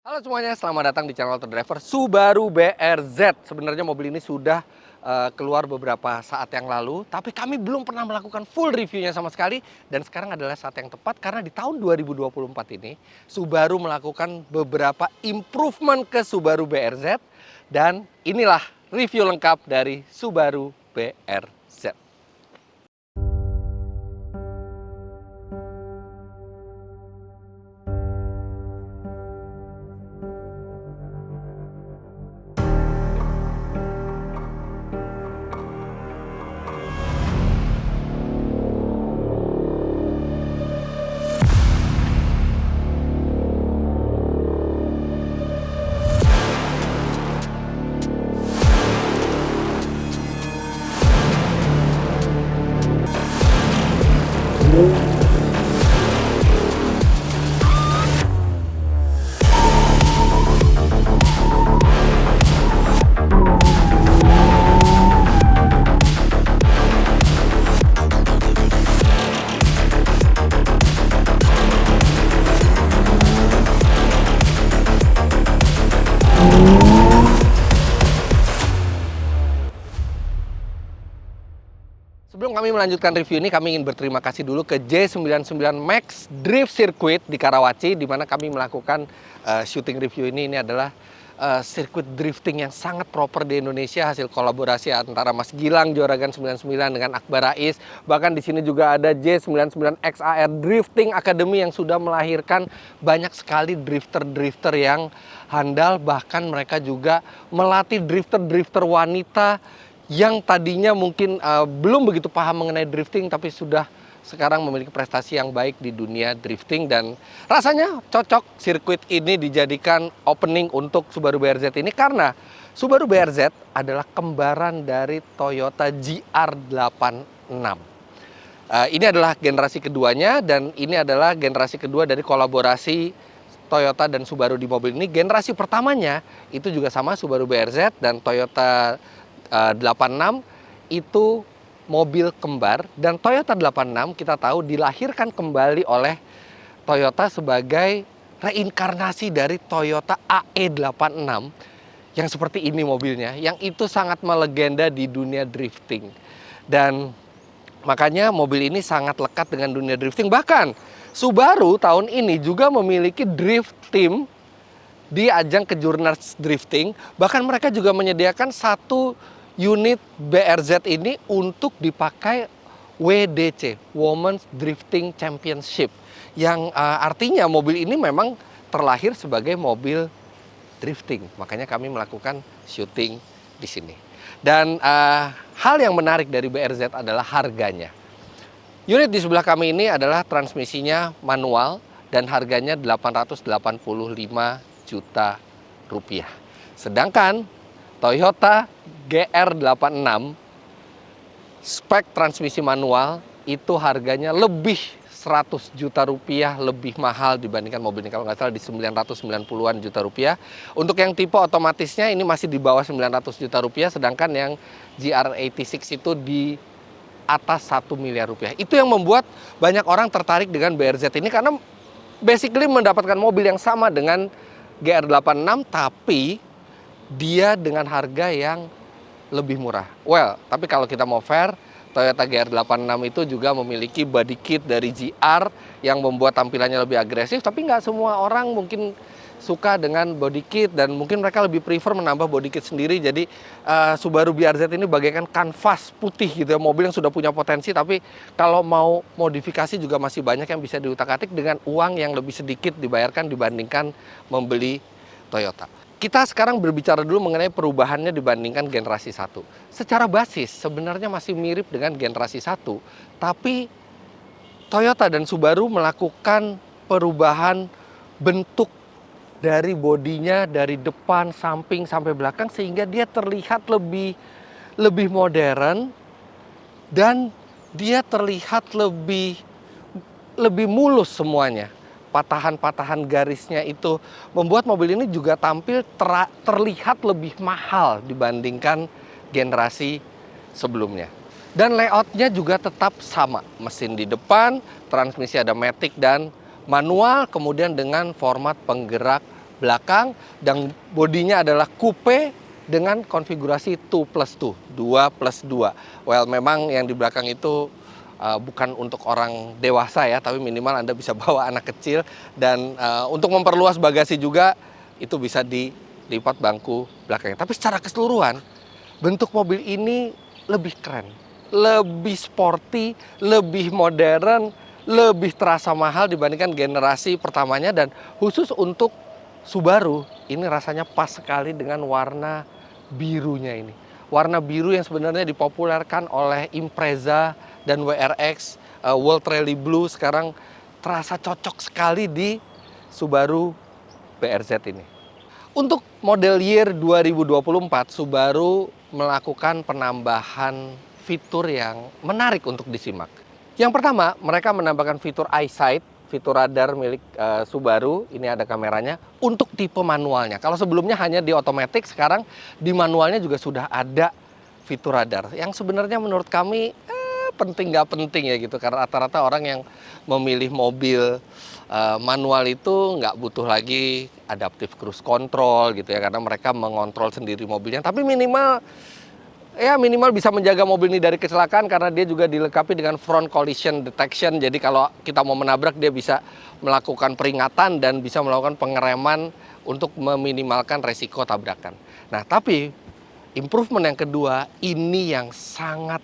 Halo semuanya, selamat datang di channel Auto Driver Subaru BRZ. Sebenarnya mobil ini sudah keluar beberapa saat yang lalu, tapi kami belum pernah melakukan full reviewnya sama sekali. Dan sekarang adalah saat yang tepat karena di tahun 2024 ini Subaru melakukan beberapa improvement ke Subaru BRZ. Dan inilah review lengkap dari Subaru BRZ. Sebelum kami melanjutkan review ini, kami ingin berterima kasih dulu ke J99 Max Drift Circuit di Karawaci, di mana kami melakukan syuting review ini. Ini adalah sirkuit drifting yang sangat proper di Indonesia, hasil kolaborasi antara Mas Gilang Joragan 99 dengan Akbar Rais. Bahkan di sini juga ada J99 XAR Drifting Academy yang sudah melahirkan banyak sekali drifter-drifter yang handal. Bahkan mereka juga melatih drifter-drifter wanita yang tadinya mungkin belum begitu paham mengenai drifting, tapi sudah sekarang memiliki prestasi yang baik di dunia drifting. Dan rasanya cocok sirkuit ini dijadikan opening untuk Subaru BRZ ini, karena Subaru BRZ adalah kembaran dari Toyota GR86. Ini adalah generasi keduanya, dan ini adalah generasi kedua dari kolaborasi Toyota dan Subaru di mobil ini. Generasi pertamanya itu juga sama, Subaru BRZ dan Toyota 86 itu mobil kembar, dan Toyota 86 kita tahu dilahirkan kembali oleh Toyota sebagai reinkarnasi dari Toyota AE86 yang seperti ini mobilnya, yang itu sangat melegenda di dunia drifting. Dan makanya mobil ini sangat lekat dengan dunia drifting. Bahkan Subaru tahun ini juga memiliki drift team di ajang Kejurnas Drifting. Bahkan mereka juga menyediakan satu unit BRZ ini untuk dipakai WDC, Women's Drifting Championship, yang artinya mobil ini memang terlahir sebagai mobil drifting. Makanya kami melakukan syuting di sini. Dan hal yang menarik dari BRZ adalah harganya. Unit di sebelah kami ini adalah transmisinya manual dan harganya 885 juta rupiah. Sedangkan Toyota GR86 spek transmisi manual itu harganya lebih 100 juta rupiah lebih mahal dibandingkan mobil ini. Kalau nggak salah di 990-an juta rupiah. Untuk yang tipe otomatisnya ini masih di bawah 900 juta rupiah, sedangkan yang GR86 itu di atas 1 miliar rupiah. Itu yang membuat banyak orang tertarik dengan BRZ ini, karena basically mendapatkan mobil yang sama dengan GR86, tapi dia dengan harga yang lebih murah. Well, tapi kalau kita mau fair, Toyota GR86 itu juga memiliki body kit dari GR yang membuat tampilannya lebih agresif, tapi nggak semua orang mungkin suka dengan body kit, dan mungkin mereka lebih prefer menambah body kit sendiri. Jadi Subaru BRZ ini bagaikan kanvas putih gitu ya, mobil yang sudah punya potensi, tapi kalau mau modifikasi juga masih banyak yang bisa diutak-atik dengan uang yang lebih sedikit dibayarkan dibandingkan membeli Toyota. Kita sekarang berbicara dulu mengenai perubahannya dibandingkan generasi 1. Secara basis sebenarnya masih mirip dengan generasi 1, tapi Toyota dan Subaru melakukan perubahan bentuk dari bodinya, dari depan, samping, sampai belakang, sehingga dia terlihat lebih modern, dan dia terlihat lebih mulus semuanya. Patahan-patahan garisnya itu membuat mobil ini juga tampil terlihat lebih mahal dibandingkan generasi sebelumnya. Dan layoutnya juga tetap sama, mesin di depan, transmisi ada matic dan manual, kemudian dengan format penggerak belakang, dan bodinya adalah coupe dengan konfigurasi 2+2, 2+2. Well, memang yang di belakang itu bukan untuk orang dewasa ya, tapi minimal Anda bisa bawa anak kecil, dan untuk memperluas bagasi juga itu bisa dilipat bangku belakangnya. Tapi secara keseluruhan bentuk mobil ini lebih keren, lebih sporty, lebih modern, lebih terasa mahal dibandingkan generasi pertamanya, dan khusus untuk Subaru ini rasanya pas sekali dengan warna birunya ini. Warna biru yang sebenarnya dipopulerkan oleh Impreza dan WRX, World Rally Blue, sekarang terasa cocok sekali di Subaru BRZ ini. Untuk model year 2024, Subaru melakukan penambahan fitur yang menarik untuk disimak. Yang pertama, mereka menambahkan fitur EyeSight, fitur radar milik Subaru. Ini ada kameranya untuk tipe manualnya. Kalau sebelumnya hanya di otomatis, sekarang di manualnya juga sudah ada fitur radar. Yang sebenarnya menurut kami penting nggak penting ya gitu. Karena rata-rata orang yang memilih mobil manual itu nggak butuh lagi adaptive cruise control gitu ya. Karena mereka mengontrol sendiri mobilnya. Tapi minimal bisa menjaga mobil ini dari kecelakaan, karena dia juga dilengkapi dengan front collision detection. Jadi kalau kita mau menabrak, dia bisa melakukan peringatan dan bisa melakukan pengereman untuk meminimalkan resiko tabrakan. Nah, tapi improvement yang kedua ini yang sangat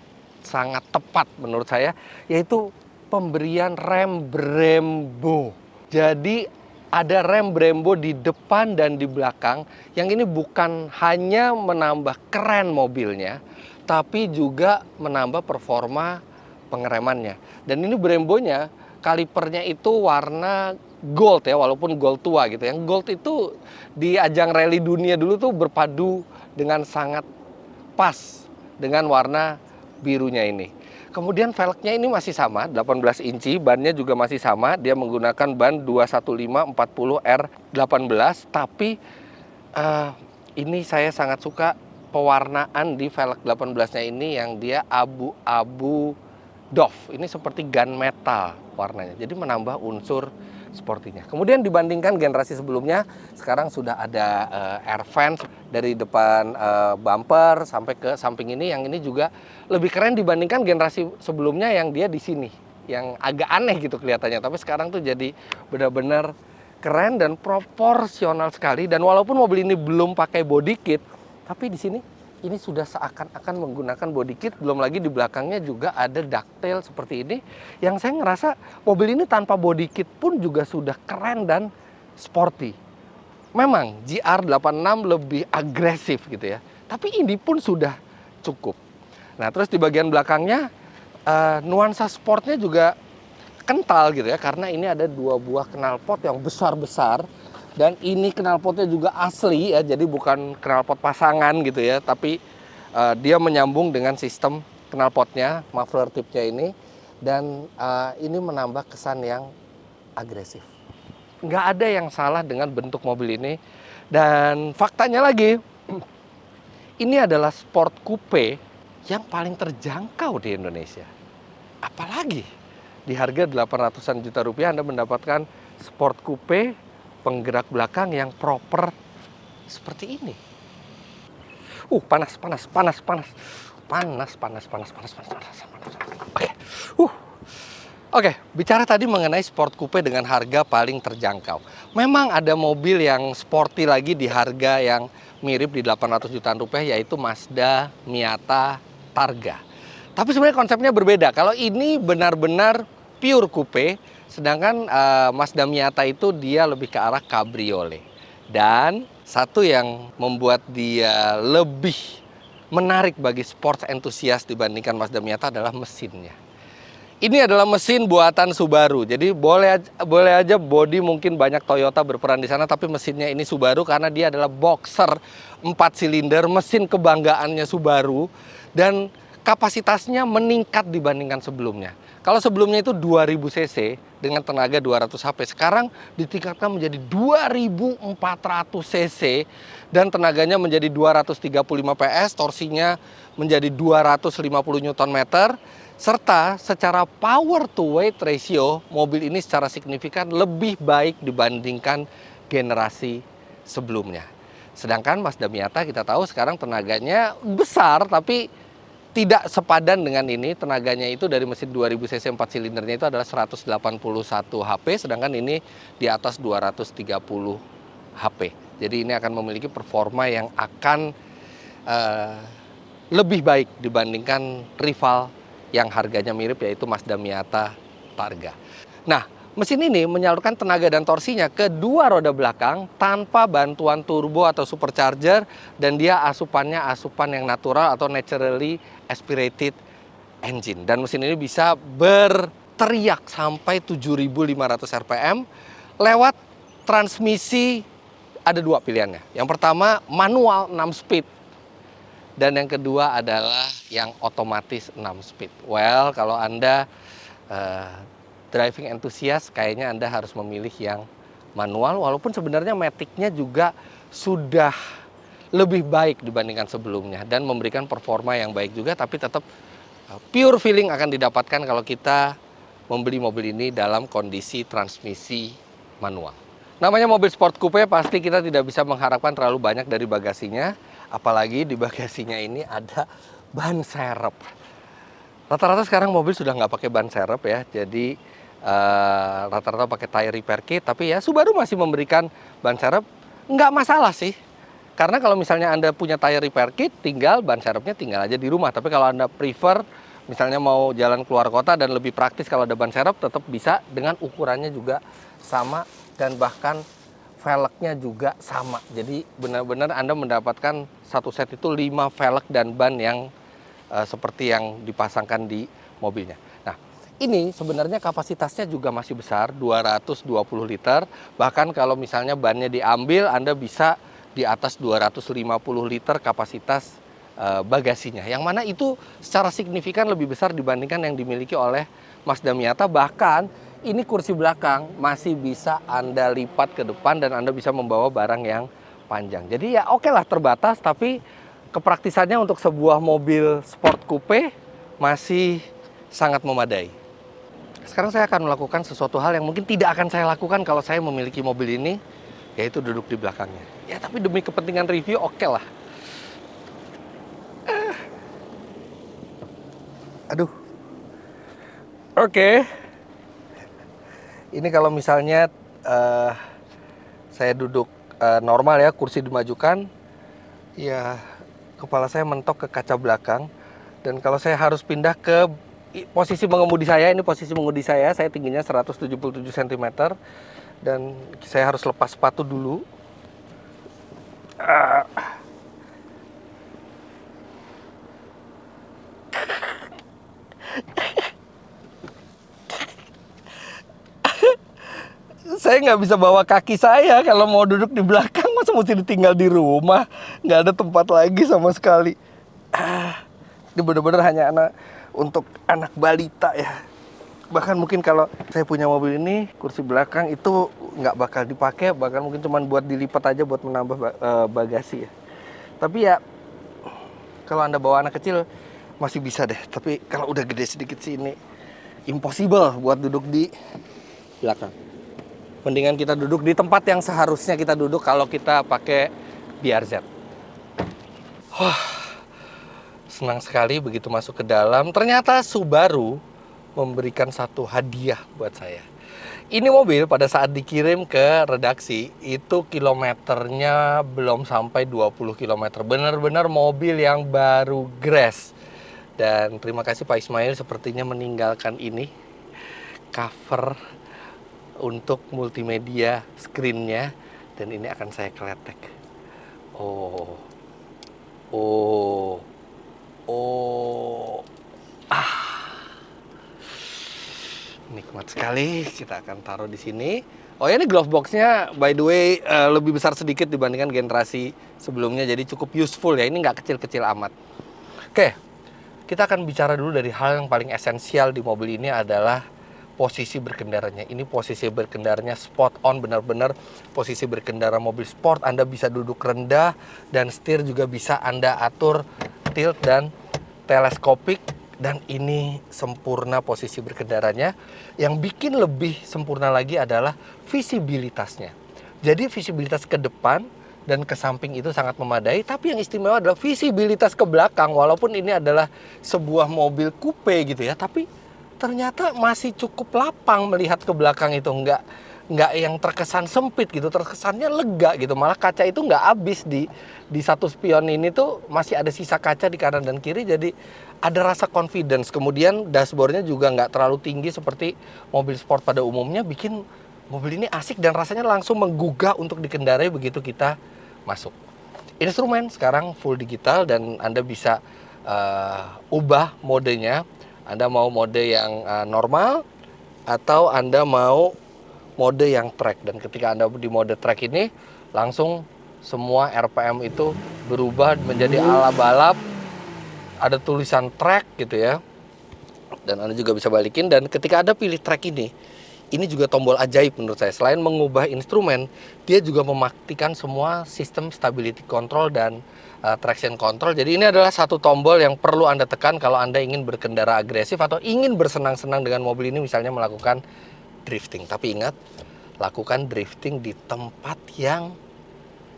tepat menurut saya, yaitu pemberian rem Brembo. Jadi ada rem Brembo di depan dan di belakang, yang ini bukan hanya menambah keren mobilnya, tapi juga menambah performa pengeremannya. Dan ini Brembonya, kalipernya itu warna gold ya, walaupun gold tua gitu. Yang gold itu di ajang rally dunia dulu tuh berpadu dengan sangat pas dengan warna birunya ini. Kemudian velgnya ini masih sama, 18 inci, bannya juga masih sama. Dia menggunakan ban 215/40R18, tapi ini saya sangat suka pewarnaan di velg 18-nya ini, yang dia abu-abu doff. Ini seperti gunmetal warnanya, jadi menambah unsur sportinya. Kemudian dibandingkan generasi sebelumnya, sekarang sudah ada air vents dari depan bumper sampai ke samping ini. Yang ini juga lebih keren dibandingkan generasi sebelumnya yang dia di sini, yang agak aneh gitu kelihatannya. Tapi sekarang tuh jadi benar-benar keren dan proporsional sekali. Dan walaupun mobil ini belum pakai body kit, tapi di sini ini sudah seakan-akan menggunakan body kit. Belum lagi di belakangnya juga ada ducktail seperti ini, yang saya ngerasa mobil ini tanpa body kit pun juga sudah keren dan sporty. Memang GR86 lebih agresif gitu ya, tapi ini pun sudah cukup. Nah, terus di bagian belakangnya nuansa sportnya juga kental gitu ya, karena ini ada 2 buah knalpot yang besar-besar. Dan ini knalpotnya juga asli ya, jadi bukan knalpot pasangan gitu ya, tapi dia menyambung dengan sistem knalpotnya, muffler tipnya ini. Dan ini menambah kesan yang agresif. Nggak ada yang salah dengan bentuk mobil ini. Dan faktanya lagi, ini adalah sport coupe yang paling terjangkau di Indonesia. Apalagi di harga 800-an juta rupiah Anda mendapatkan sport coupe penggerak belakang yang proper seperti ini. Panas. Oke, bicara tadi mengenai sport coupe dengan harga paling terjangkau. Memang ada mobil yang sporty lagi di harga yang mirip di 800 jutaan rupiah, yaitu Mazda Miata Targa. Tapi sebenarnya konsepnya berbeda. Kalau ini benar-benar pure coupe, sedangkan Mazda Miata itu dia lebih ke arah cabriolet. Dan satu yang membuat dia lebih menarik bagi sports enthusiast dibandingkan Mazda Miata adalah mesinnya. Ini adalah mesin buatan Subaru. Jadi boleh aja body mungkin banyak Toyota berperan di sana, tapi mesinnya ini Subaru karena dia adalah boxer 4 silinder, mesin kebanggaannya Subaru, dan kapasitasnya meningkat dibandingkan sebelumnya. Kalau sebelumnya itu 2000 cc dengan tenaga 200 HP, sekarang ditingkatkan menjadi 2400 cc dan tenaganya menjadi 235 PS, torsinya menjadi 250 Nm, serta secara power to weight ratio mobil ini secara signifikan lebih baik dibandingkan generasi sebelumnya. Sedangkan Mazda Miata kita tahu sekarang tenaganya besar tapi tidak sepadan dengan ini. Tenaganya itu dari mesin 2000 cc 4 silindernya itu adalah 181 HP, sedangkan ini di atas 230 HP. Jadi ini akan memiliki performa yang akan lebih baik dibandingkan rival yang harganya mirip, yaitu Mazda Miata Targa. Nah, mesin ini menyalurkan tenaga dan torsinya ke dua roda belakang tanpa bantuan turbo atau supercharger, dan dia asupannya asupan yang natural atau naturally aspirated engine. Dan mesin ini bisa berteriak sampai 7.500 rpm lewat transmisi. Ada dua pilihannya. Yang pertama manual 6 speed. Dan yang kedua adalah yang otomatis 6 speed. Well, kalau Anda driving enthusiast, kayaknya Anda harus memilih yang manual, walaupun sebenarnya Matic-nya juga sudah lebih baik dibandingkan sebelumnya dan memberikan performa yang baik juga, tapi tetap pure feeling akan didapatkan kalau kita membeli mobil ini dalam kondisi transmisi manual. Namanya mobil sport coupe, pasti kita tidak bisa mengharapkan terlalu banyak dari bagasinya, apalagi di bagasinya ini ada ban serep. Rata-rata sekarang mobil sudah nggak pakai ban serep ya, jadi rata-rata pakai tire repair kit. Tapi ya Subaru masih memberikan ban serep, nggak masalah sih. Karena kalau misalnya Anda punya tire repair kit, tinggal ban serepnya tinggal aja di rumah. Tapi kalau Anda prefer misalnya mau jalan keluar kota dan lebih praktis kalau ada ban serep, tetap bisa dengan ukurannya juga sama dan bahkan velgnya juga sama. Jadi benar-benar Anda mendapatkan satu set itu 5 velg dan ban yang seperti yang dipasangkan di mobilnya. Nah, ini sebenarnya kapasitasnya juga masih besar, 220 liter. Bahkan kalau misalnya bannya diambil, Anda bisa di atas 250 liter kapasitas bagasinya. Yang mana itu secara signifikan lebih besar dibandingkan yang dimiliki oleh Mazda Miata. Bahkan ini kursi belakang masih bisa Anda lipat ke depan dan Anda bisa membawa barang yang panjang. Jadi ya oke lah, terbatas, tapi kepraktisannya untuk sebuah mobil sport coupe masih sangat memadai. Sekarang saya akan melakukan sesuatu hal yang mungkin tidak akan saya lakukan kalau saya memiliki mobil ini, yaitu duduk di belakangnya. Ya tapi demi kepentingan review oke lah. Aduh. Oke. Ini kalau misalnya saya duduk normal ya, kursi dimajukan, ya kepala saya mentok ke kaca belakang. Dan kalau saya harus pindah ke posisi mengemudi saya, ini posisi mengemudi saya tingginya 177 cm. Dan saya harus lepas sepatu dulu. Saya nggak bisa bawa kaki saya kalau mau duduk di belakang, masa mesti ditinggal di rumah, nggak ada tempat lagi sama sekali. Ini benar-benar hanya untuk anak balita ya. Bahkan mungkin kalau saya punya mobil ini, kursi belakang itu nggak bakal dipakai, bahkan mungkin cuma buat dilipat aja buat menambah bagasi ya. Tapi ya kalau Anda bawa anak kecil masih bisa deh, tapi kalau udah gede sedikit sih ini impossible buat duduk di belakang. Mendingan kita duduk di tempat yang seharusnya kita duduk kalau kita pakai BRZ. Senang sekali begitu masuk ke dalam. Ternyata Subaru memberikan satu hadiah buat saya. Ini mobil pada saat dikirim ke redaksi itu kilometernya belum sampai 20 km. Benar-benar mobil yang baru grass. Dan terima kasih Pak Ismail sepertinya meninggalkan ini cover untuk multimedia screen-nya, dan ini akan saya kletek. Nikmat sekali. Kita akan taruh di sini. Oh ya, ini glove box-nya by the way lebih besar sedikit dibandingkan generasi sebelumnya, jadi cukup useful ya. Ini nggak kecil-kecil amat. Oke, kita akan bicara dulu dari hal yang paling esensial di mobil ini adalah posisi berkendaranya. Ini posisi berkendaranya spot on, benar-benar posisi berkendara mobil sport. Anda bisa duduk rendah dan setir juga bisa Anda atur tilt dan teleskopik, dan ini sempurna posisi berkendaranya. Yang bikin lebih sempurna lagi adalah visibilitasnya. Jadi visibilitas ke depan dan ke samping itu sangat memadai. Tapi yang istimewa adalah visibilitas ke belakang. Walaupun ini adalah sebuah mobil coupe gitu ya, tapi ternyata masih cukup lapang melihat ke belakang itu. Nggak yang terkesan sempit gitu, terkesannya lega gitu. Malah kaca itu nggak habis di satu spion ini tuh masih ada sisa kaca di kanan dan kiri, jadi ada rasa confidence. Kemudian dashboardnya juga nggak terlalu tinggi seperti mobil sport pada umumnya, bikin mobil ini asik dan rasanya langsung menggugah untuk dikendarai begitu kita masuk. Instrumen sekarang full digital dan Anda bisa ubah modenya. Anda mau mode yang normal atau Anda mau mode yang track, dan ketika Anda di mode track ini langsung semua RPM itu berubah menjadi ala balap, ada tulisan track gitu ya, dan Anda juga bisa balikin. Dan ketika Anda pilih track ini juga tombol ajaib menurut saya. Selain mengubah instrumen, dia juga mematikan semua sistem stability control dan traction control. Jadi ini adalah satu tombol yang perlu Anda tekan kalau Anda ingin berkendara agresif atau ingin bersenang-senang dengan mobil ini, misalnya melakukan drifting. Tapi ingat, lakukan drifting di tempat yang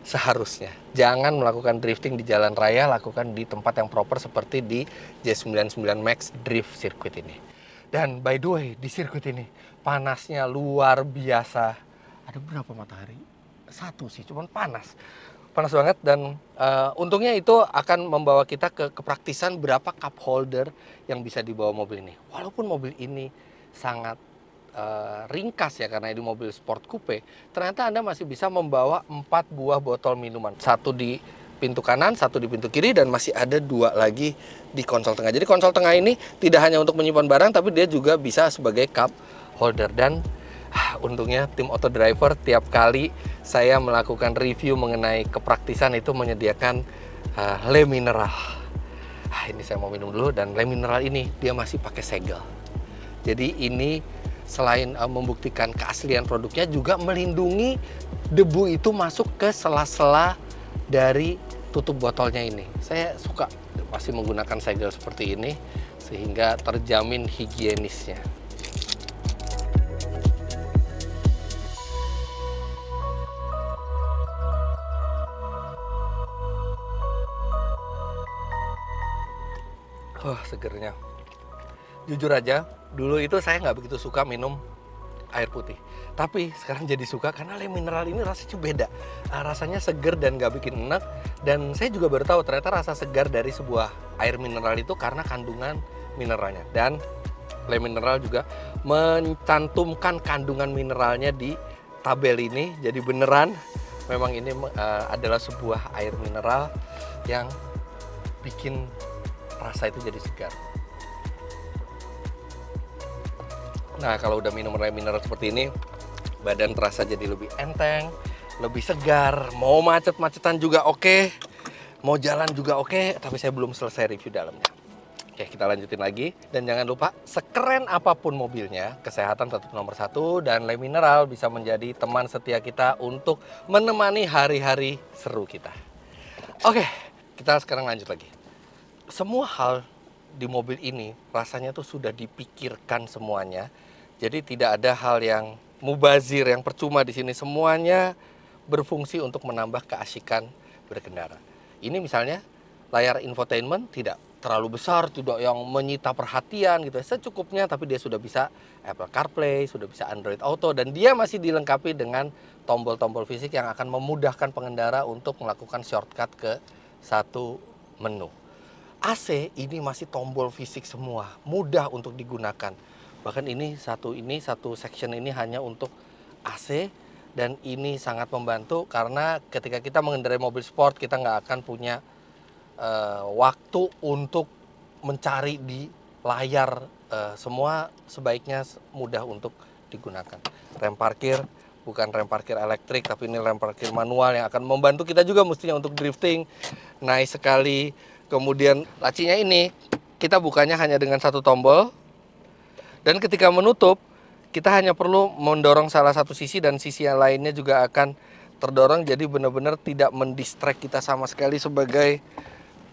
seharusnya. Jangan melakukan drifting di jalan raya, lakukan di tempat yang proper seperti di J99 Max Drift Circuit ini. Dan by the way, di sirkuit ini panasnya luar biasa. Ada berapa matahari? Satu sih, cuman panas. Panas banget, dan untungnya itu akan membawa kita ke kepraktisan berapa cup holder yang bisa dibawa mobil ini. Walaupun mobil ini sangat ringkas ya, karena ini mobil sport coupe, ternyata Anda masih bisa membawa 4 buah botol minuman. Satu di pintu kanan, satu di pintu kiri, dan masih ada 2 lagi di konsol tengah. Jadi konsol tengah ini tidak hanya untuk menyimpan barang, tapi dia juga bisa sebagai cup holder. Dan untungnya tim Auto Driver tiap kali saya melakukan review mengenai kepraktisan itu menyediakan le mineral. Ini saya mau minum dulu, dan le mineral ini dia masih pakai segel. Jadi ini selain membuktikan keaslian produknya, juga melindungi debu itu masuk ke sela-sela dari tutup botolnya ini. Saya suka masih menggunakan segel seperti ini sehingga terjamin higienisnya. Segernya. Jujur aja, dulu itu saya nggak begitu suka minum air putih. Tapi sekarang jadi suka karena le mineral ini rasanya beda. Rasanya seger dan nggak bikin enak. Dan saya juga baru tahu ternyata rasa segar dari sebuah air mineral itu karena kandungan mineralnya. Dan le mineral juga mencantumkan kandungan mineralnya di tabel ini. Jadi beneran memang ini adalah sebuah air mineral yang bikin rasa itu jadi segar. Nah, kalau udah minum le mineral seperti ini, badan terasa jadi lebih enteng, lebih segar. Mau macet-macetan juga oke, mau jalan juga oke, tapi saya belum selesai review dalamnya. Oke, kita lanjutin lagi. Dan jangan lupa, sekeren apapun mobilnya, kesehatan tetap nomor 1, dan le mineral bisa menjadi teman setia kita untuk menemani hari-hari seru kita. Oke, kita sekarang lanjut lagi. Semua hal di mobil ini rasanya tuh sudah dipikirkan semuanya. Jadi tidak ada hal yang mubazir, yang percuma di sini. Semuanya berfungsi untuk menambah keasikan berkendara. Ini misalnya layar infotainment tidak terlalu besar, tidak yang menyita perhatian gitu. Secukupnya, tapi dia sudah bisa Apple CarPlay, sudah bisa Android Auto, dan dia masih dilengkapi dengan tombol-tombol fisik yang akan memudahkan pengendara untuk melakukan shortcut ke satu menu. AC ini masih tombol fisik semua, mudah untuk digunakan. Bahkan ini satu section ini hanya untuk AC, dan ini sangat membantu karena ketika kita mengendarai mobil sport, kita nggak akan punya waktu untuk mencari di layar. Semua sebaiknya mudah untuk digunakan. Rem parkir bukan rem parkir elektrik, tapi ini rem parkir manual yang akan membantu kita juga mestinya untuk drifting. Nice sekali. Kemudian lacinya ini kita bukanya hanya dengan satu tombol, dan ketika menutup kita hanya perlu mendorong salah satu sisi, dan sisi yang lainnya juga akan terdorong. Jadi benar-benar tidak mendistract kita sama sekali sebagai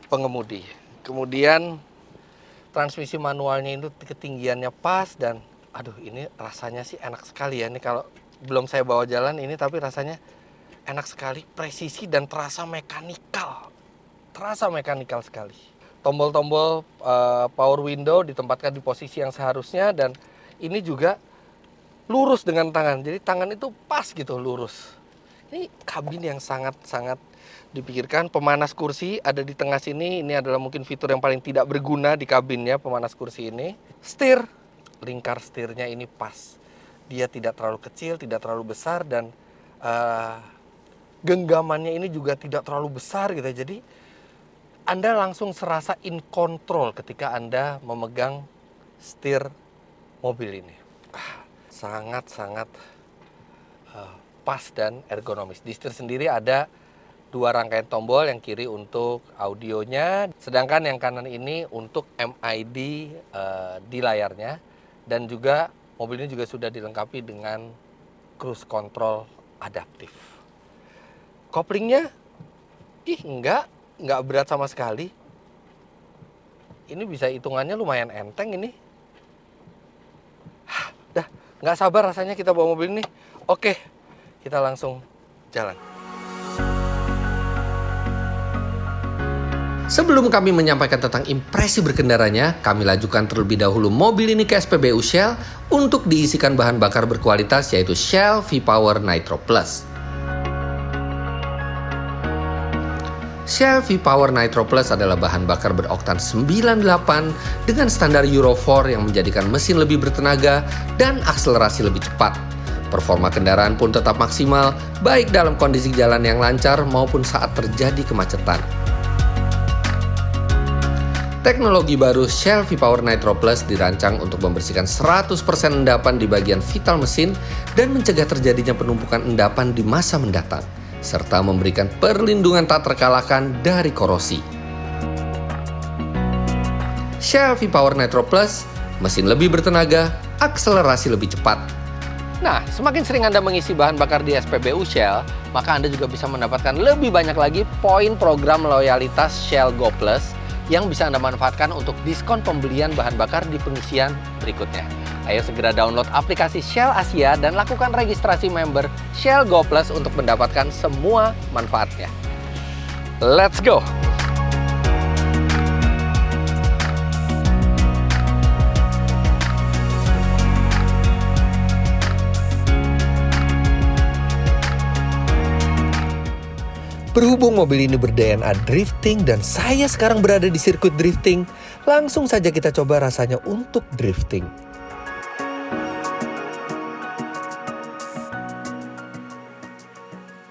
pengemudi. Kemudian transmisi manualnya itu ketinggiannya pas, dan aduh, ini rasanya sih enak sekali ya. Ini kalau belum saya bawa jalan ini, tapi rasanya enak sekali, presisi dan terasa mekanikal. Terasa mekanikal sekali. Tombol-tombol power window ditempatkan di posisi yang seharusnya, dan ini juga lurus dengan tangan. Jadi tangan itu pas gitu, lurus. Ini kabin yang sangat-sangat dipikirkan. Pemanas kursi ada di tengah sini. Ini adalah mungkin fitur yang paling tidak berguna di kabinnya, pemanas kursi ini. Setir, lingkar setirnya ini pas. Dia tidak terlalu kecil, tidak terlalu besar, dan genggamannya ini juga tidak terlalu besar gitu. Jadi Anda langsung serasa in control ketika Anda memegang setir mobil ini. Sangat-sangat pas dan ergonomis. Di setir sendiri ada 2 rangkaian tombol, yang kiri untuk audionya, sedangkan yang kanan ini untuk MID di layarnya. Dan juga mobil ini juga sudah dilengkapi dengan cruise control adaptif. Koplingnya, nggak berat sama sekali. Ini bisa hitungannya lumayan enteng ini. Dah, nggak sabar rasanya kita bawa mobil ini. Oke, kita langsung jalan. Sebelum kami menyampaikan tentang impresi berkendaranya, kami lajukan terlebih dahulu mobil ini ke SPBU Shell untuk diisikan bahan bakar berkualitas, yaitu Shell V-Power Nitro Plus. Shell V-Power Nitro Plus adalah bahan bakar beroktan 98 dengan standar Euro 4 yang menjadikan mesin lebih bertenaga dan akselerasi lebih cepat. Performa kendaraan pun tetap maksimal, baik dalam kondisi jalan yang lancar maupun saat terjadi kemacetan. Teknologi baru Shell V-Power Nitro Plus dirancang untuk membersihkan 100% endapan di bagian vital mesin dan mencegah terjadinya penumpukan endapan di masa mendatang, serta memberikan perlindungan tak terkalahkan dari korosi. Shell V-Power Nitro Plus, mesin lebih bertenaga, akselerasi lebih cepat. Nah, semakin sering Anda mengisi bahan bakar di SPBU Shell, maka Anda juga bisa mendapatkan lebih banyak lagi poin program loyalitas Shell Go Plus yang bisa Anda manfaatkan untuk diskon pembelian bahan bakar di pengisian berikutnya. Ayo segera download aplikasi Shell Asia dan lakukan registrasi member Shell Go Plus untuk mendapatkan semua manfaatnya. Let's go! Berhubung mobil ini ber-DNA drifting dan saya sekarang berada di sirkuit drifting, langsung saja kita coba rasanya untuk drifting.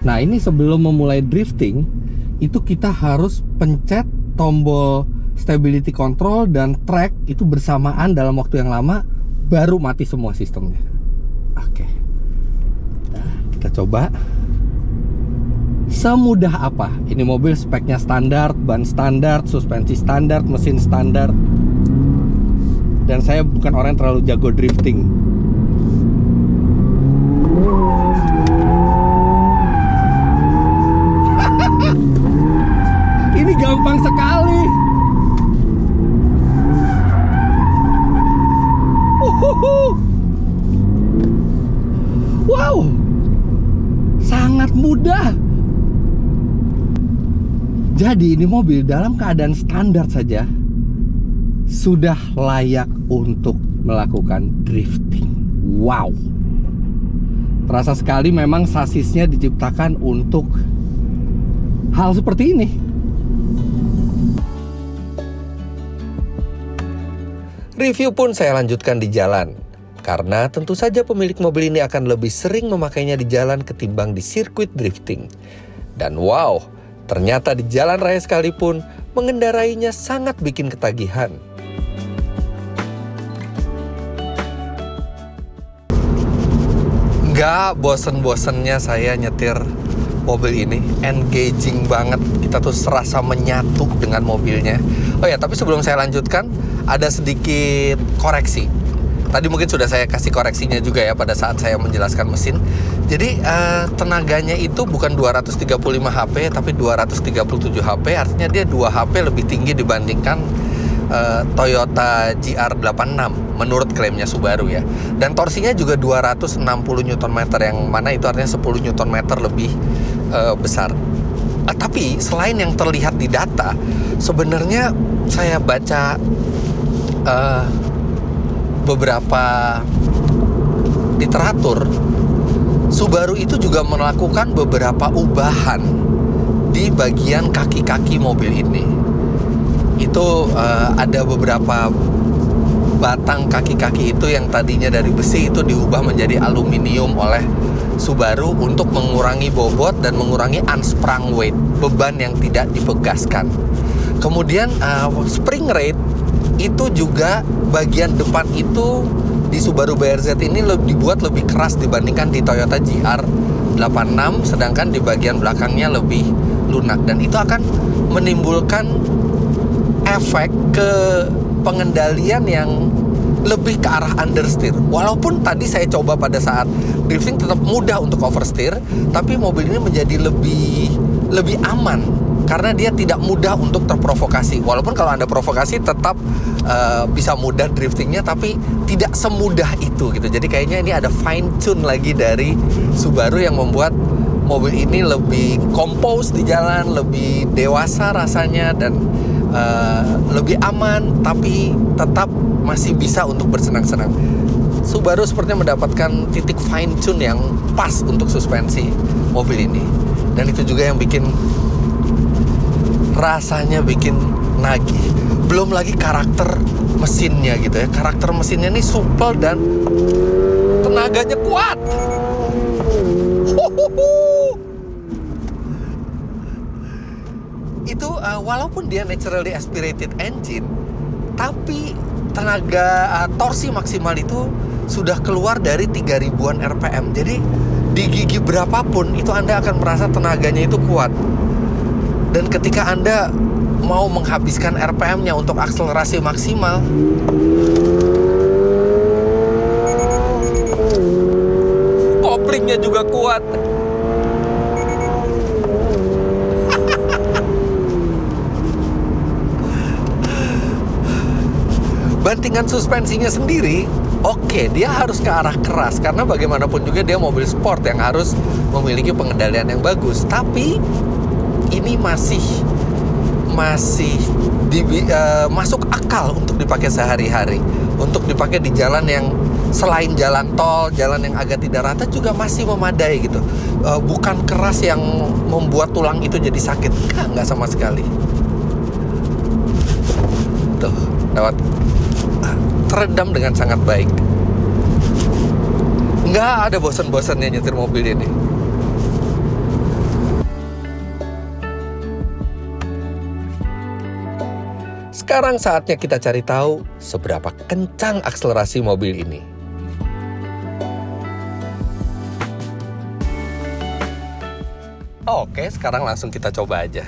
Nah, ini sebelum memulai drifting, itu kita harus pencet tombol stability control dan track itu bersamaan dalam waktu yang lama, baru mati semua sistemnya. Oke. Nah, kita coba. Semudah apa? Ini mobil speknya standar, ban standar, suspensi standar, mesin standar. Dan saya bukan orang yang terlalu jago drifting. Ini gampang sekali. Wow, sangat mudah. Jadi ini mobil dalam keadaan standar saja sudah layak untuk melakukan drifting. Wow, terasa sekali memang sasisnya diciptakan untuk hal seperti ini. Review pun saya lanjutkan di jalan, karena tentu saja pemilik mobil ini akan lebih sering memakainya di jalan ketimbang di sirkuit drifting. Dan wow, ternyata di jalan raya sekalipun mengendarainya sangat bikin ketagihan. Nggak bosen-bosennya saya nyetir mobil ini. Engaging banget, kita tuh serasa menyatu dengan mobilnya. Oh ya, tapi sebelum saya lanjutkan, ada sedikit koreksi. Tadi mungkin sudah saya kasih koreksinya juga ya pada saat saya menjelaskan mesin. Jadi tenaganya itu bukan 235 HP tapi 237 HP. Artinya dia 2 HP lebih tinggi dibandingkan Toyota GR86. menurut klaimnya Subaru ya. Dan torsinya juga 260 Nm, yang mana itu artinya 10 Nm lebih besar. Tapi selain yang terlihat di data, sebenarnya saya baca beberapa literatur, Subaru itu juga melakukan beberapa ubahan di bagian kaki-kaki mobil ini. Itu ada beberapa batang kaki-kaki itu yang tadinya dari besi itu diubah menjadi aluminium oleh Subaru untuk mengurangi bobot dan mengurangi unsprung weight, beban yang tidak dipegaskan. Kemudian spring rate itu juga bagian depan itu di Subaru BRZ ini dibuat lebih keras dibandingkan di Toyota GR86, sedangkan di bagian belakangnya lebih lunak, dan itu akan menimbulkan efek ke pengendalian yang lebih ke arah understeer. Walaupun tadi saya coba pada saat drifting tetap mudah untuk oversteer, tapi mobil ini menjadi lebih aman karena dia tidak mudah untuk terprovokasi. Walaupun kalau Anda provokasi tetap bisa mudah driftingnya, tapi tidak semudah itu gitu. Jadi kayaknya ini ada fine tune lagi dari Subaru yang membuat mobil ini lebih compose di jalan, lebih dewasa rasanya, dan lebih aman, tapi tetap masih bisa untuk bersenang-senang. Subaru sepertinya mendapatkan titik fine tune yang pas untuk suspensi mobil ini, dan itu juga yang bikin rasanya bikin nagih. Belum lagi karakter mesinnya gitu ya. Karakter mesinnya ini supel dan tenaganya kuat. Itu walaupun dia naturally aspirated engine, tapi tenaga torsi maksimal itu sudah keluar dari 3000-an RPM. Jadi di gigi berapapun itu Anda akan merasa tenaganya itu kuat. Dan ketika Anda mau menghabiskan RPM-nya untuk akselerasi maksimal, koplingnya juga kuat. Bantingan suspensinya sendiri, oke, dia harus ke arah keras karena bagaimanapun juga dia mobil sport yang harus memiliki pengendalian yang bagus. Tapi ini masih masuk akal untuk dipakai sehari-hari, untuk dipakai di jalan yang selain jalan tol, jalan yang agak tidak rata juga masih memadai gitu. Bukan keras yang membuat tulang itu jadi sakit, nggak sama sekali. Tuh, lewat. Teredam dengan sangat baik. Nggak ada bosan-bosannya nyetir mobil ini. Sekarang saatnya kita cari tahu seberapa kencang akselerasi mobil ini. Oke, sekarang langsung kita coba aja.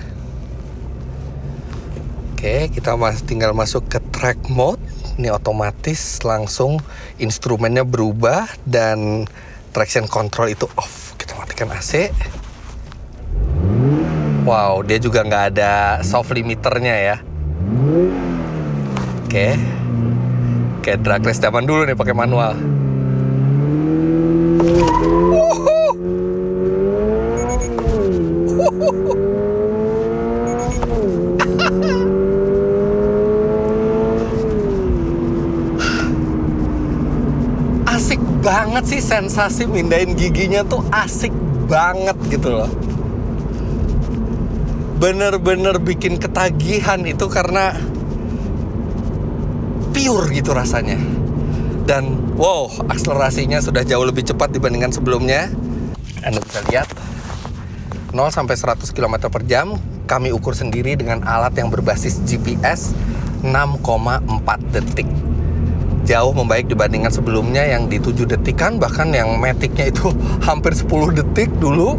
Oke, kita tinggal masuk ke track mode. Ini otomatis langsung instrumennya berubah dan traction control itu off. Kita matikan AC. Wow, dia juga nggak ada soft limiternya ya. Oke, kayak drag race zaman dulu nih pakai manual. Asik banget sih, sensasi mindahin giginya tuh asik banget gitu loh. Bener-bener bikin ketagihan itu karena pure gitu rasanya. Dan wow, akselerasinya sudah jauh lebih cepat dibandingkan sebelumnya. Anda bisa lihat 0 sampai 100 km per jam kami ukur sendiri dengan alat yang berbasis GPS 6,4 detik. Jauh membaik dibandingkan sebelumnya yang di 7 detikan, bahkan yang Matic-nya itu hampir 10 detik dulu.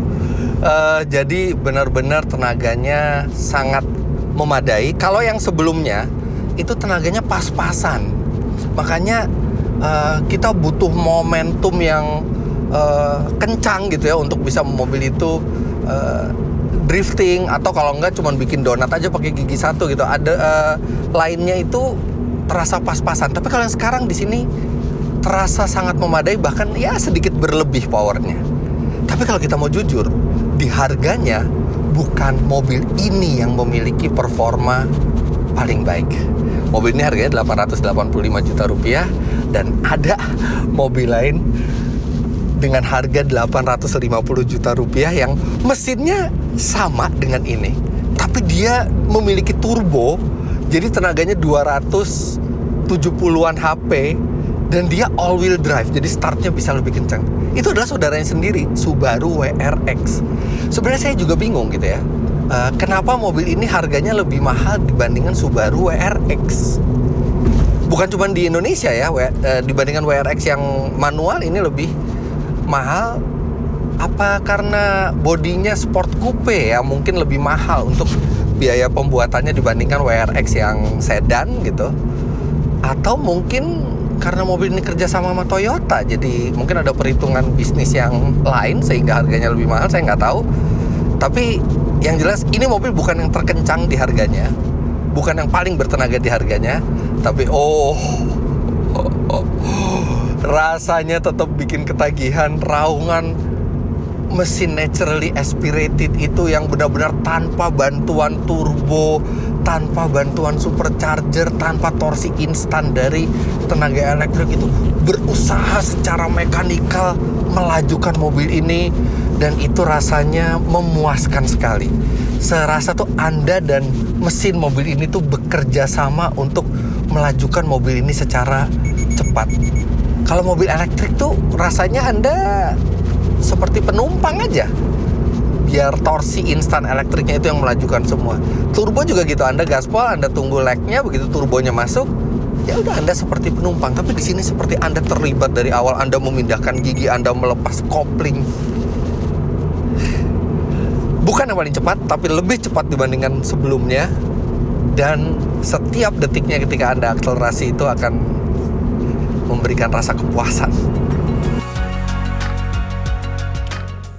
Jadi benar-benar tenaganya sangat memadai. Kalau yang sebelumnya itu tenaganya pas-pasan. Makanya kita butuh momentum yang kencang gitu ya untuk bisa mobil itu drifting, atau kalau enggak cuma bikin donat aja pakai gigi satu gitu. Ada lainnya itu terasa pas-pasan. Tapi kalau yang sekarang di sini terasa sangat memadai, bahkan ya sedikit berlebih powernya. Tapi kalau kita mau jujur, di harganya bukan mobil ini yang memiliki performa paling baik. Mobil ini harganya 885 juta rupiah, dan ada mobil lain dengan harga 850 juta rupiah yang mesinnya sama dengan ini, tapi dia memiliki turbo, jadi tenaganya 270-an HP, dan dia all wheel drive, jadi startnya bisa lebih kencang. Itu adalah saudaranya sendiri, Subaru WRX. Sebenarnya saya juga bingung gitu ya, kenapa mobil ini harganya lebih mahal dibandingkan Subaru WRX. Bukan cuma di Indonesia ya, dibandingkan WRX yang manual ini lebih mahal. Apa karena bodinya sport coupe ya, mungkin lebih mahal untuk biaya pembuatannya dibandingkan WRX yang sedan gitu. Atau mungkin karena mobil ini kerja sama Toyota, jadi mungkin ada perhitungan bisnis yang lain sehingga harganya lebih mahal, saya nggak tahu. Tapi yang jelas ini mobil bukan yang terkencang di harganya, bukan yang paling bertenaga di harganya, tapi rasanya tetap bikin ketagihan. Raungan mesin naturally aspirated itu yang benar-benar tanpa bantuan turbo, tanpa bantuan supercharger, tanpa torsi instan dari tenaga elektrik, itu berusaha secara mekanikal melajukan mobil ini, dan itu rasanya memuaskan sekali. Serasa tuh Anda dan mesin mobil ini tuh bekerja sama untuk melajukan mobil ini secara cepat. Kalau mobil elektrik tuh rasanya Anda seperti penumpang aja, biar torsi instan elektriknya itu yang melajukan semua. Turbo juga gitu, Anda gaspol, Anda tunggu lag-nya, begitu turbonya masuk, ya udah Anda seperti penumpang. Tapi di sini seperti Anda terlibat dari awal, Anda memindahkan gigi, Anda melepas kopling. Bukan yang paling cepat, tapi lebih cepat dibandingkan sebelumnya. Dan setiap detiknya ketika Anda akselerasi itu akan memberikan rasa kepuasan.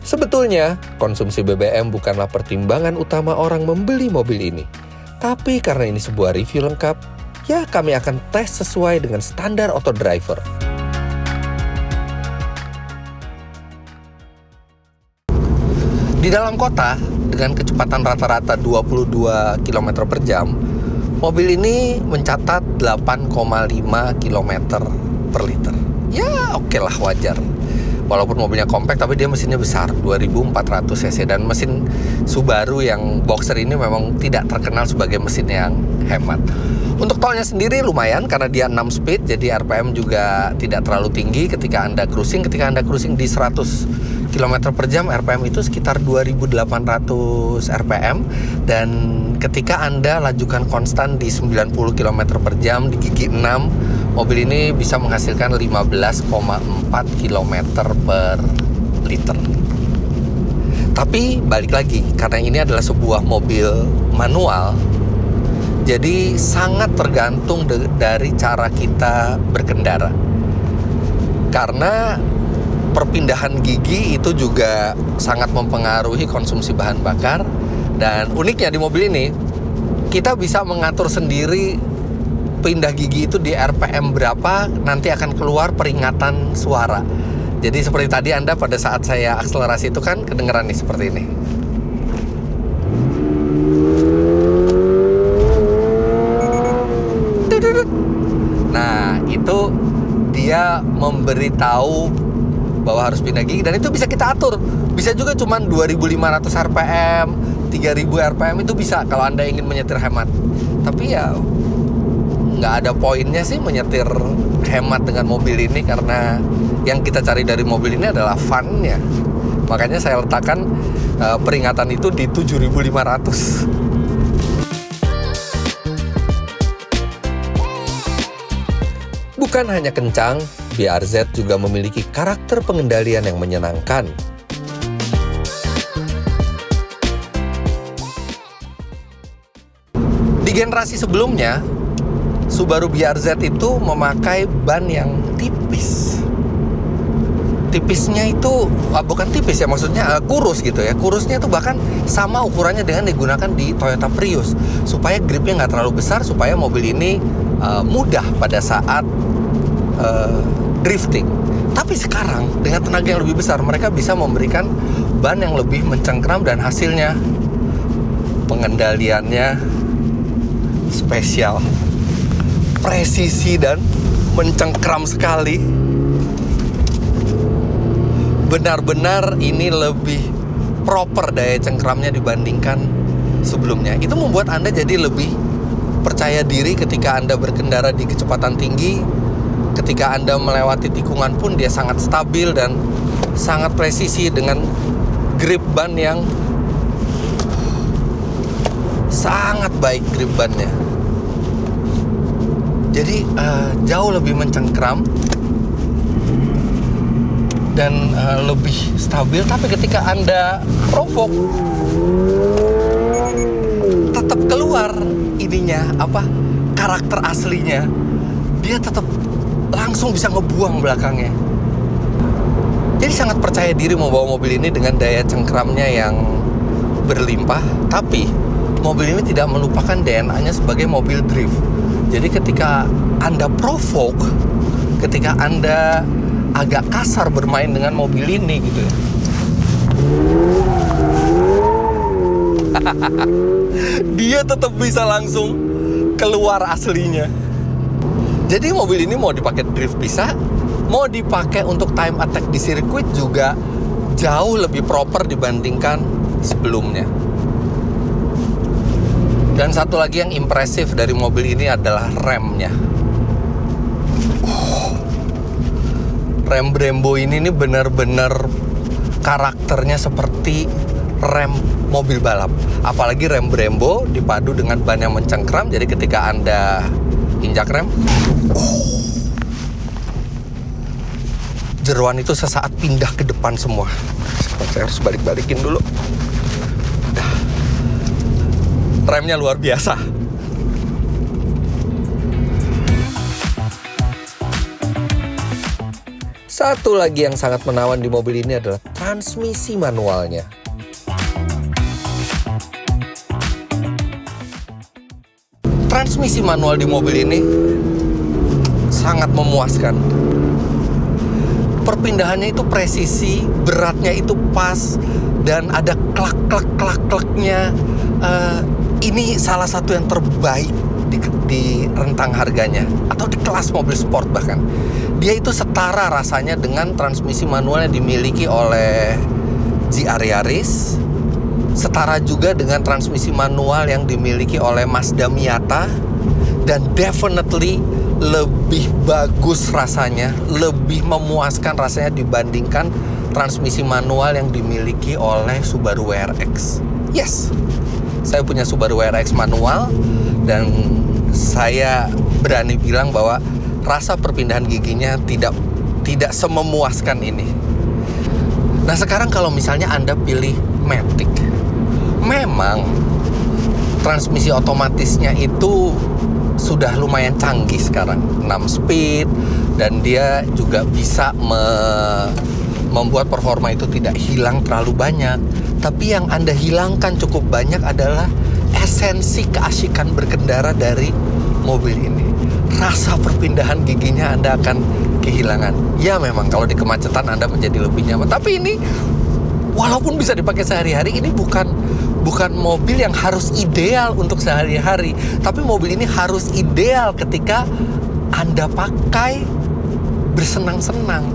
Sebetulnya, konsumsi BBM bukanlah pertimbangan utama orang membeli mobil ini. Tapi karena ini sebuah review lengkap, ya kami akan tes sesuai dengan standar auto driver. Di dalam kota, dengan kecepatan rata-rata 22 km per jam, mobil ini mencatat 8,5 km per liter. Ya oke lah, wajar. Walaupun mobilnya compact, tapi dia mesinnya besar, 2400 cc. Dan mesin Subaru yang Boxer ini memang tidak terkenal sebagai mesin yang hemat. Untuk tolnya sendiri lumayan, karena dia 6 speed, jadi RPM juga tidak terlalu tinggi ketika Anda cruising. Ketika Anda cruising di 100 km per jam, RPM itu sekitar 2800 RPM. Dan ketika Anda lajukan konstan di 90 km per jam di gigi 6, mobil ini bisa menghasilkan 15,4 km per liter. Tapi balik lagi, karena ini adalah sebuah mobil manual, jadi sangat tergantung dari cara kita berkendara. Karena perpindahan gigi itu juga sangat mempengaruhi konsumsi bahan bakar. Dan uniknya di mobil ini, kita bisa mengatur sendiri pindah gigi itu di RPM berapa, nanti akan keluar peringatan suara. Jadi seperti tadi Anda pada saat saya akselerasi itu kan kedengeran nih seperti ini. Nah, itu dia memberitahu bahwa harus pindah gigi, dan itu bisa kita atur. Bisa juga cuman 2500 RPM, 3000 RPM itu bisa kalau Anda ingin menyetir hemat. Tapi ya nggak ada poinnya sih menyetir hemat dengan mobil ini, karena yang kita cari dari mobil ini adalah fun-nya. Makanya saya letakkan peringatan itu di 7500. Bukan hanya kencang, BRZ juga memiliki karakter pengendalian yang menyenangkan. Di generasi sebelumnya, Subaru BRZ itu memakai ban yang tipis. tipisnya itu bukan tipis ya, maksudnya kurus gitu ya. Kurusnya itu bahkan sama ukurannya dengan digunakan di Toyota Prius, supaya gripnya nggak terlalu besar, supaya mobil ini mudah pada saat drifting. Tapi sekarang dengan tenaga yang lebih besar, mereka bisa memberikan ban yang lebih mencengkram dan hasilnya pengendaliannya spesial, presisi dan mencengkram sekali. Benar-benar ini lebih proper daya cengkramnya dibandingkan sebelumnya. Itu membuat Anda jadi lebih percaya diri ketika Anda berkendara di kecepatan tinggi. Ketika Anda melewati tikungan pun dia sangat stabil dan sangat presisi dengan grip ban yang sangat baik grip bannya. Jadi jauh lebih mencengkram dan lebih stabil. Tapi ketika Anda provok, tetap keluar ininya, karakter aslinya. Dia tetap langsung bisa ngebuang belakangnya. Jadi sangat percaya diri membawa mobil ini dengan daya cengkramnya yang berlimpah. Tapi mobil ini tidak melupakan DNA-nya sebagai mobil drift. Jadi ketika Anda provoke, ketika Anda agak kasar bermain dengan mobil ini gitu ya, dia tetap bisa langsung keluar aslinya. Jadi mobil ini mau dipakai drift bisa, mau dipakai untuk time attack di sirkuit juga jauh lebih proper dibandingkan sebelumnya. Dan satu lagi yang impresif dari mobil ini adalah remnya. Rem Brembo ini benar-benar karakternya seperti rem mobil balap. Apalagi rem Brembo dipadu dengan ban yang mencengkram. Jadi ketika Anda injak rem, jeruan itu sesaat pindah ke depan semua. Saya harus balik-balikin dulu. Remnya luar biasa. Satu lagi yang sangat menawan di mobil ini adalah transmisi manualnya. Transmisi manual di mobil ini sangat memuaskan. Perpindahannya itu presisi, beratnya itu pas, dan ada klak-klak-klak-klaknya. Ini salah satu yang terbaik di rentang harganya, atau di kelas mobil sport bahkan. Dia itu setara rasanya dengan transmisi manual yang dimiliki oleh GR Yaris, setara juga dengan transmisi manual yang dimiliki oleh Mazda Miata, dan definitely lebih bagus rasanya, lebih memuaskan rasanya dibandingkan transmisi manual yang dimiliki oleh Subaru WRX. Yes, saya punya Subaru WRX manual dan saya berani bilang bahwa rasa perpindahan giginya tidak sememuaskan ini. Nah sekarang kalau misalnya Anda pilih Matic, memang transmisi otomatisnya itu sudah lumayan canggih sekarang, 6 speed, dan dia juga bisa membuat performa itu tidak hilang terlalu banyak. Tapi yang Anda hilangkan cukup banyak adalah esensi keasikan berkendara dari mobil ini. Rasa perpindahan giginya Anda akan kehilangan. Ya memang kalau di kemacetan Anda menjadi lebih nyaman. Tapi ini walaupun bisa dipakai sehari-hari, ini bukan mobil yang harus ideal untuk sehari-hari. Tapi mobil ini harus ideal ketika Anda pakai bersenang-senang.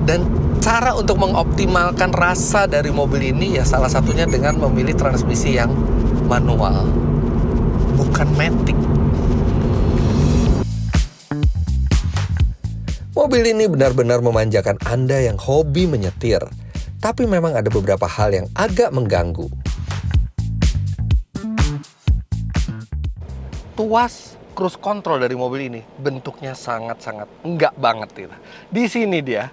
Dan cara untuk mengoptimalkan rasa dari mobil ini ya salah satunya dengan memilih transmisi yang manual, bukan matic. Mobil ini benar-benar memanjakan Anda yang hobi menyetir. Tapi memang ada beberapa hal yang agak mengganggu. Tuas cruise control dari mobil ini bentuknya sangat-sangat enggak banget gitu. Di sini dia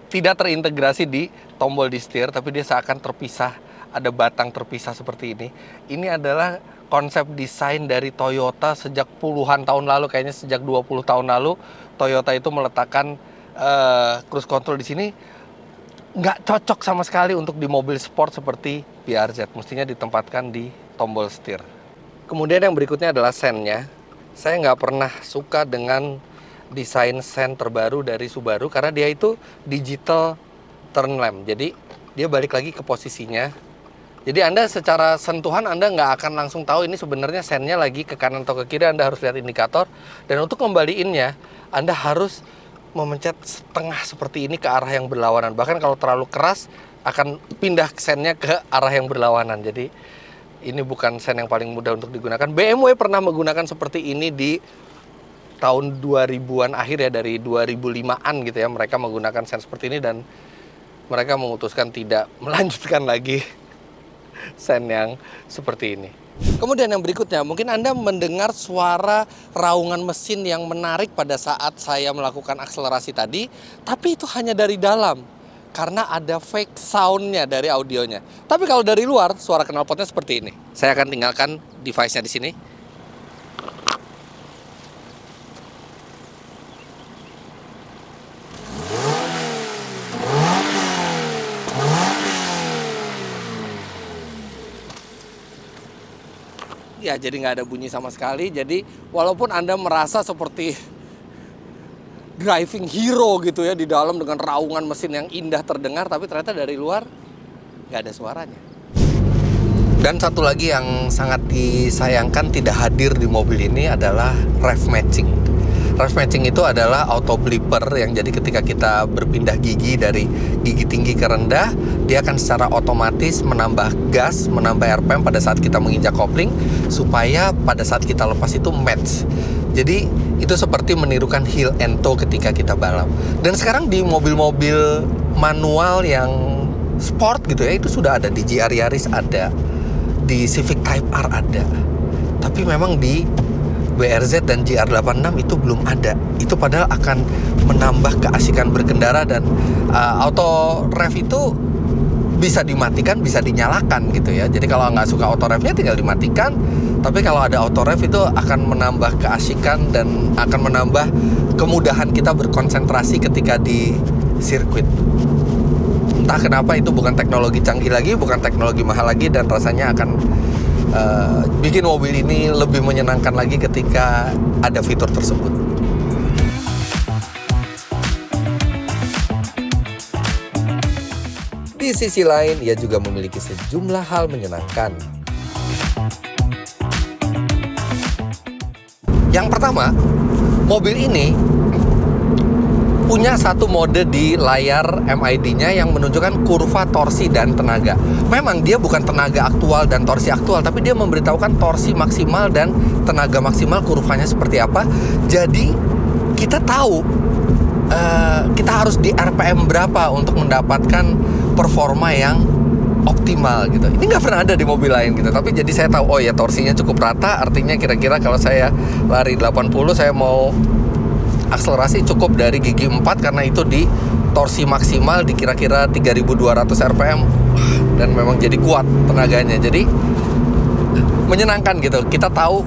tidak terintegrasi di tombol di setir, tapi dia seakan terpisah, ada batang terpisah seperti ini. Ini adalah konsep desain dari Toyota sejak puluhan tahun lalu, kayaknya sejak 20 tahun lalu Toyota itu meletakkan cruise control di sini nggak cocok sama sekali untuk di mobil sport seperti BRZ. Mestinya ditempatkan di tombol setir. Kemudian yang berikutnya adalah sennya. Saya nggak pernah suka dengan desain sen terbaru dari Subaru karena dia itu digital turn lamp. Jadi dia balik lagi ke posisinya. Jadi Anda secara sentuhan Anda nggak akan langsung tahu ini sebenarnya sennya lagi ke kanan atau ke kiri. Anda harus lihat indikator. Dan untuk kembaliinnya Anda harus memencet setengah seperti ini ke arah yang berlawanan. Bahkan kalau terlalu keras akan pindah sennya ke arah yang berlawanan. Jadi ini bukan sen yang paling mudah untuk digunakan. BMW pernah menggunakan seperti ini di tahun 2000-an akhir ya, dari 2005-an gitu ya. Mereka menggunakan sen seperti ini dan mereka memutuskan tidak melanjutkan lagi sen yang seperti ini. Kemudian yang berikutnya, mungkin Anda mendengar suara raungan mesin yang menarik pada saat saya melakukan akselerasi tadi, tapi itu hanya dari dalam, karena ada fake sound-nya dari audionya. Tapi kalau dari luar, suara knalpotnya seperti ini. Saya akan tinggalkan device-nya di sini. Ya, jadi nggak ada bunyi sama sekali. Jadi walaupun Anda merasa seperti driving hero gitu ya di dalam dengan raungan mesin yang indah terdengar, tapi ternyata dari luar nggak ada suaranya. Dan satu lagi yang sangat disayangkan tidak hadir di mobil ini adalah rev matching. Rev matching itu adalah auto blipper yang jadi ketika kita berpindah gigi dari gigi tinggi ke rendah, dia akan secara otomatis menambah gas, menambah RPM pada saat kita menginjak kopling supaya pada saat kita lepas itu match. Jadi itu seperti menirukan heel and toe ketika kita balap. Dan sekarang di mobil-mobil manual yang sport gitu ya, itu sudah ada di GR Yaris, ada di Civic Type R ada. Tapi memang di BRZ dan GR86 itu belum ada. Itu padahal akan menambah keasikan berkendara. Dan auto rev itu bisa dimatikan, bisa dinyalakan gitu ya. Jadi kalau nggak suka auto revnya tinggal dimatikan. Tapi kalau ada auto rev itu akan menambah keasikan dan akan menambah kemudahan kita berkonsentrasi ketika di sirkuit. Entah kenapa itu bukan teknologi canggih lagi, bukan teknologi mahal lagi, dan rasanya akan bikin mobil ini lebih menyenangkan lagi ketika ada fitur tersebut. Di sisi lain, ia juga memiliki sejumlah hal menyenangkan. Yang pertama, mobil ini punya satu mode di layar MID-nya yang menunjukkan kurva torsi dan tenaga. Memang dia bukan tenaga aktual dan torsi aktual, tapi dia memberitahukan torsi maksimal dan tenaga maksimal kurvanya seperti apa. Jadi kita tahu kita harus di RPM berapa untuk mendapatkan performa yang optimal gitu. Ini nggak pernah ada di mobil lain gitu. Tapi jadi saya tahu, oh ya torsinya cukup rata, artinya kira-kira kalau saya lari 80, saya mau akselerasi cukup dari gigi 4 karena itu di torsi maksimal di kira-kira 3200 RPM. Dan memang jadi kuat tenaganya. Jadi menyenangkan gitu. Kita tahu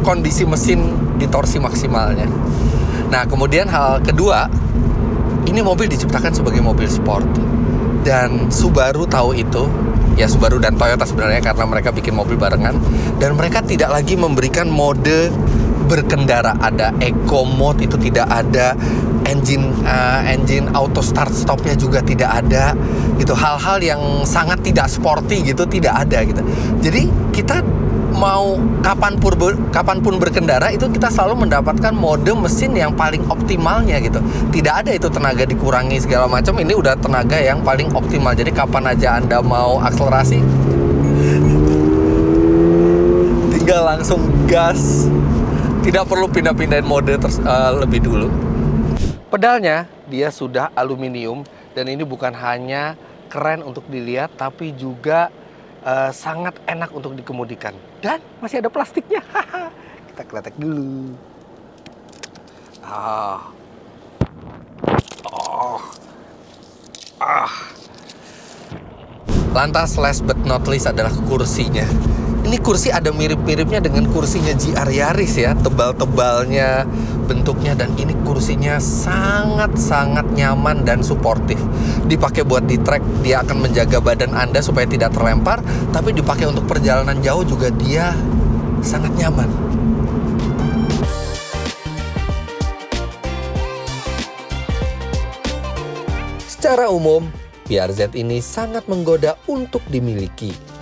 kondisi mesin di torsi maksimalnya. Nah, kemudian hal kedua, ini mobil diciptakan sebagai mobil sport. Dan Subaru tahu itu. Ya, Subaru dan Toyota sebenarnya, karena mereka bikin mobil barengan. Dan mereka tidak lagi memberikan mode berkendara. Ada eco mode, itu tidak ada. Engine auto start stopnya juga tidak ada gitu. Hal-hal yang sangat tidak sporty gitu tidak ada gitu. Jadi kita mau kapanpun berkendara itu kita selalu mendapatkan mode mesin yang paling optimalnya gitu. Tidak ada itu tenaga dikurangi segala macam. Ini udah tenaga yang paling optimal. Jadi kapan aja Anda mau akselerasi, tinggal langsung gas. Tidak perlu pindah-pindahin mode lebih dulu. Pedalnya dia sudah aluminium dan ini bukan hanya keren untuk dilihat tapi juga sangat enak untuk dikemudikan. Dan masih ada plastiknya. Kita kletek dulu. Lantas last but not least adalah kursinya. Ini kursi ada mirip-miripnya dengan kursinya GR Yaris ya, tebal-tebalnya bentuknya, dan ini kursinya sangat-sangat nyaman dan suportif. Dipakai buat di trek, dia akan menjaga badan Anda supaya tidak terlempar, tapi dipakai untuk perjalanan jauh juga dia sangat nyaman. Secara umum, BRZ ini sangat menggoda untuk dimiliki.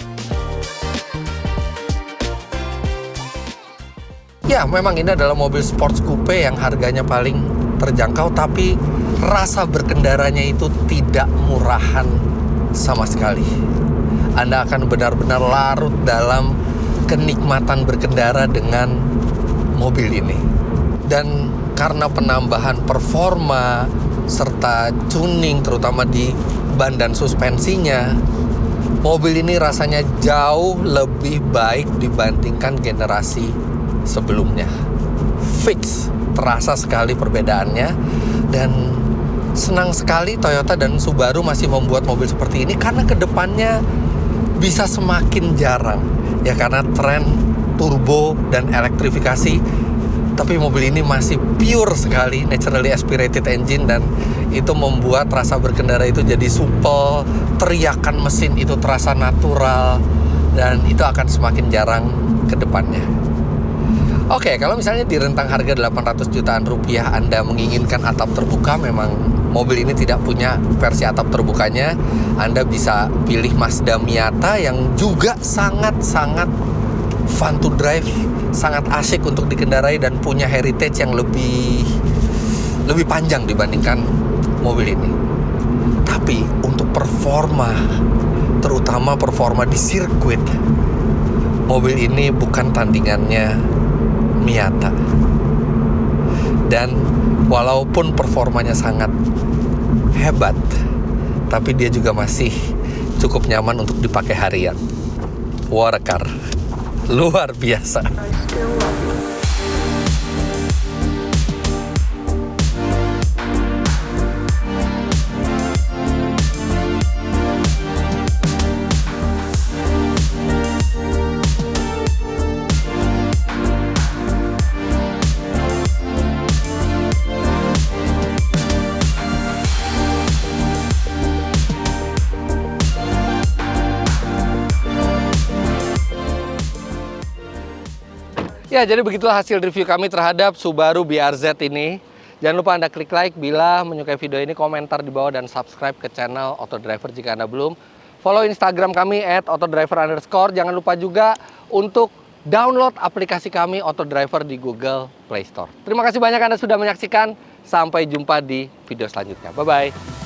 Ya, memang ini adalah mobil sports coupe yang harganya paling terjangkau, tapi rasa berkendaranya itu tidak murahan sama sekali. Anda akan benar-benar larut dalam kenikmatan berkendara dengan mobil ini. Dan karena penambahan performa serta tuning terutama di ban dan suspensinya, mobil ini rasanya jauh lebih baik dibandingkan generasi sebelumnya. Fix, terasa sekali perbedaannya, dan senang sekali Toyota dan Subaru masih membuat mobil seperti ini karena kedepannya bisa semakin jarang ya, karena tren turbo dan elektrifikasi. Tapi mobil ini masih pure sekali, naturally aspirated engine, dan itu membuat rasa berkendara itu jadi supel, teriakan mesin itu terasa natural, dan itu akan semakin jarang ke depannya. Oke, kalau misalnya di rentang harga 800 jutaan rupiah Anda menginginkan atap terbuka, memang mobil ini tidak punya versi atap terbukanya. Anda bisa pilih Mazda Miata yang juga sangat-sangat fun to drive, sangat asik untuk dikendarai, dan punya heritage yang lebih panjang dibandingkan mobil ini. Tapi untuk performa, terutama performa di sirkuit, mobil ini bukan tandingannya Miata. Dan walaupun performanya sangat hebat, tapi dia juga masih cukup nyaman untuk dipakai harian. What a car. Luar biasa. Ya, jadi begitulah hasil review kami terhadap Subaru BRZ ini. Jangan lupa Anda klik like bila menyukai video ini, komentar di bawah, dan subscribe ke channel Autodriver jika Anda belum. Follow Instagram kami @autodriver_. Jangan lupa juga untuk download aplikasi kami Autodriver di Google Play Store. Terima kasih banyak Anda sudah menyaksikan. Sampai jumpa di video selanjutnya. Bye-bye.